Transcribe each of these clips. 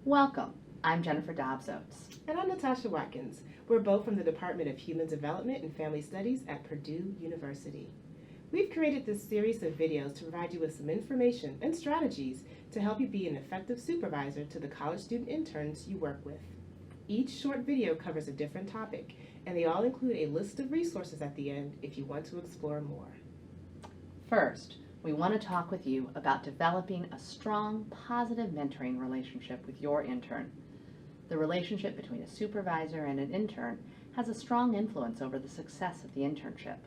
Welcome. I'm Jennifer Dobbs-Oates. And I'm Natasha Watkins. We're both from the Department of Human Development and Family Studies at Purdue University. We've created this series of videos to provide you with some information and strategies to help you be an effective supervisor to the college student interns you work with. Each short video covers a different topic, and they all include a list of resources at the end if you want to explore more. First, we want to talk with you about developing a strong, positive mentoring relationship with your intern. The relationship between a supervisor and an intern has a strong influence over the success of the internship.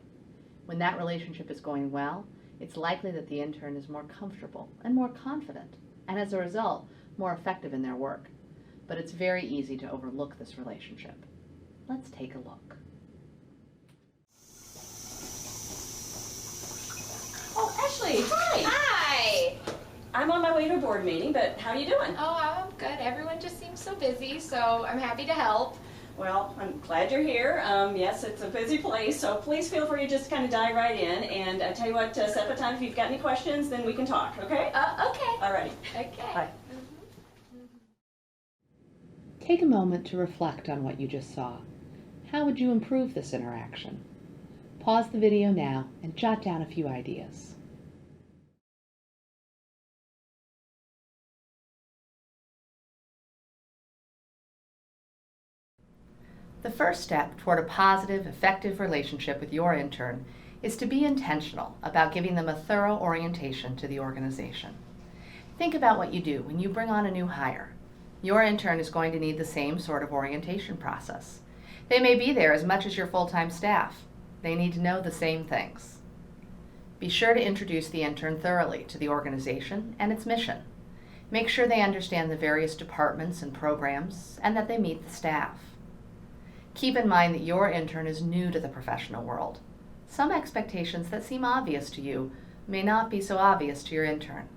When that relationship is going well, it's likely that the intern is more comfortable and more confident, and as a result, more effective in their work. But it's very easy to overlook this relationship. Let's take a look. Oh, Ashley, hi. Hi. I'm on my way to a board meeting, but how are you doing? Oh, I'm good. Everyone just seems so busy, so I'm happy to help. Well, I'm glad you're here. Yes, it's a busy place, so please feel free to just kind of dive right in. And I tell you what, set up a time if you've got any questions, then we can talk, okay? Okay. Alrighty. Okay. Bye. Take a moment to reflect on what you just saw. How would you improve this interaction? Pause the video now and jot down a few ideas. The first step toward a positive, effective relationship with your intern is to be intentional about giving them a thorough orientation to the organization. Think about what you do when you bring on a new hire. Your intern is going to need the same sort of orientation process. They may be there as much as your full-time staff. They need to know the same things. Be sure to introduce the intern thoroughly to the organization and its mission. Make sure they understand the various departments and programs and that they meet the staff. Keep in mind that your intern is new to the professional world. Some expectations that seem obvious to you may not be so obvious to your intern.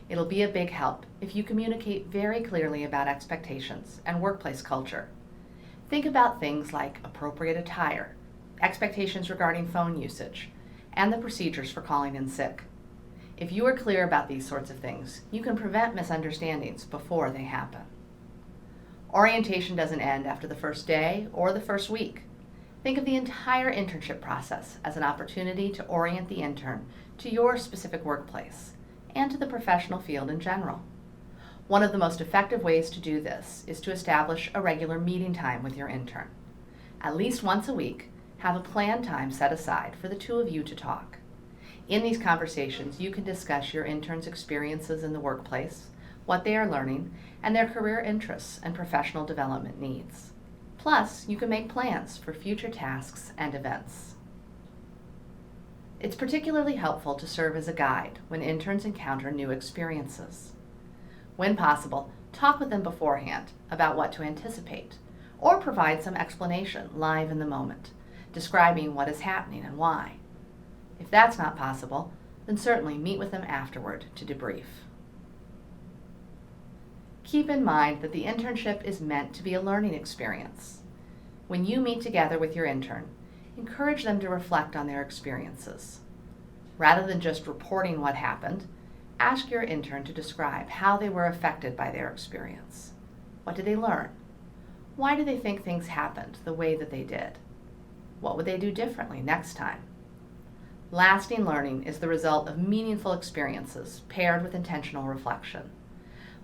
It'll be a big help if you communicate very clearly about expectations and workplace culture. Think about things like appropriate attire, expectations regarding phone usage, and the procedures for calling in sick. If you are clear about these sorts of things, you can prevent misunderstandings before they happen. Orientation doesn't end after the first day or the first week. Think of the entire internship process as an opportunity to orient the intern to your specific workplace and to the professional field in general. One of the most effective ways to do this is to establish a regular meeting time with your intern. At least once a week, have a planned time set aside for the two of you to talk. In these conversations, you can discuss your intern's experiences in the workplace, what they are learning, and their career interests and professional development needs. Plus, you can make plans for future tasks and events. It's particularly helpful to serve as a guide when interns encounter new experiences. When possible, talk with them beforehand about what to anticipate, or provide some explanation live in the moment, describing what is happening and why. If that's not possible, then certainly meet with them afterward to debrief. Keep in mind that the internship is meant to be a learning experience. When you meet together with your intern, encourage them to reflect on their experiences. Rather than just reporting what happened, ask your intern to describe how they were affected by their experience. What did they learn? Why do they think things happened the way that they did? What would they do differently next time? Lasting learning is the result of meaningful experiences paired with intentional reflection.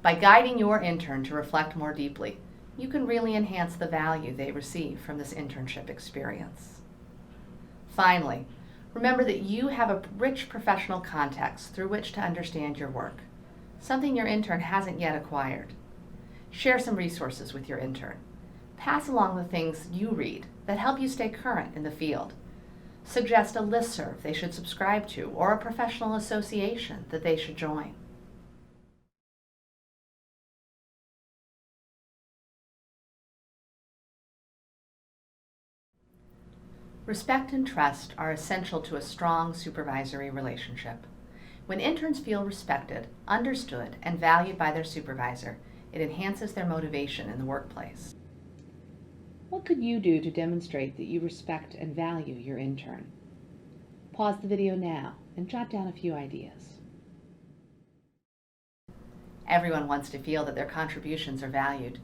By guiding your intern to reflect more deeply, you can really enhance the value they receive from this internship experience. Finally, remember that you have a rich professional context through which to understand your work, something your intern hasn't yet acquired. Share some resources with your intern. Pass along the things you read that help you stay current in the field. Suggest a listserv they should subscribe to or a professional association that they should join. Respect and trust are essential to a strong supervisory relationship. When interns feel respected, understood, and valued by their supervisor, it enhances their motivation in the workplace. What could you do to demonstrate that you respect and value your intern? Pause the video now and jot down a few ideas. Everyone wants to feel that their contributions are valued.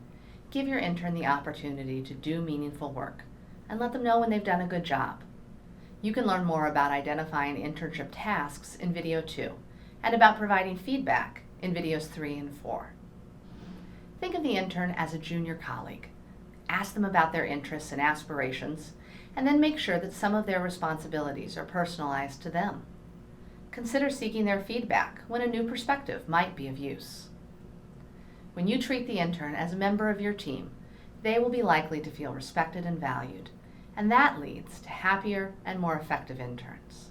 Give your intern the opportunity to do meaningful work and let them know when they've done a good job. You can learn more about identifying internship tasks in video 2 and about providing feedback in videos 3 and 4. Think of the intern as a junior colleague. Ask them about their interests and aspirations, and then make sure that some of their responsibilities are personalized to them. Consider seeking their feedback when a new perspective might be of use. When you treat the intern as a member of your team, they will be likely to feel respected and valued, and that leads to happier and more effective interns.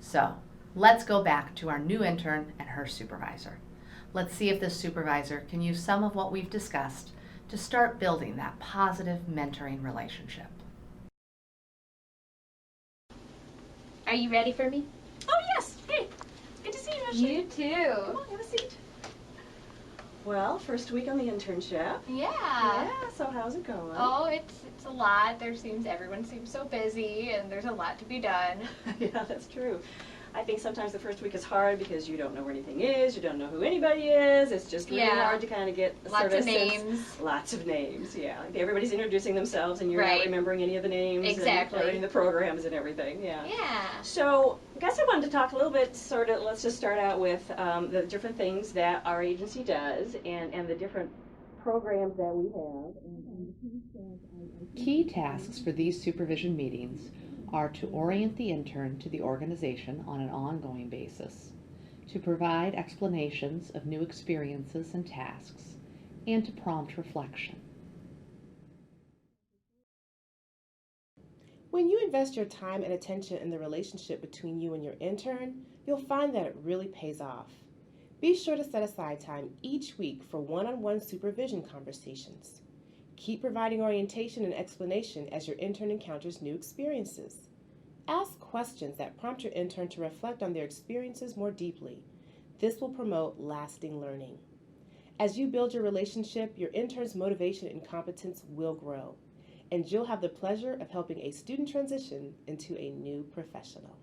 So, let's go back to our new intern and her supervisor. Let's see if this supervisor can use some of what we've discussed to start building that positive mentoring relationship. Are you ready for me? Oh, yes. Hey, good to see you, Ashley. You too. Come on, have a seat. Well, first week on the internship. Yeah. Yeah, so how's it going? Oh, it's a lot. Everyone seems so busy, and there's a lot to be done. Yeah, that's true. I think sometimes the first week is hard because you don't know where anything is, you don't know who anybody is. It's just really Yeah. hard to kind of get a Lots sort of of sense. names. Lots of names, yeah. Like everybody's introducing themselves and you're Right. not remembering any of the names. Exactly. And learning the programs and everything, yeah. Yeah. So, I guess I wanted to talk a little bit, let's just start out with the different things that our agency does and the different programs that we have. Key tasks for these supervision meetings are to orient the intern to the organization on an ongoing basis, to provide explanations of new experiences and tasks, and to prompt reflection. When you invest your time and attention in the relationship between you and your intern, you'll find that it really pays off. Be sure to set aside time each week for one-on-one supervision conversations. Keep providing orientation and explanation as your intern encounters new experiences. Ask questions that prompt your intern to reflect on their experiences more deeply. This will promote lasting learning. As you build your relationship, your intern's motivation and competence will grow, and you'll have the pleasure of helping a student transition into a new professional.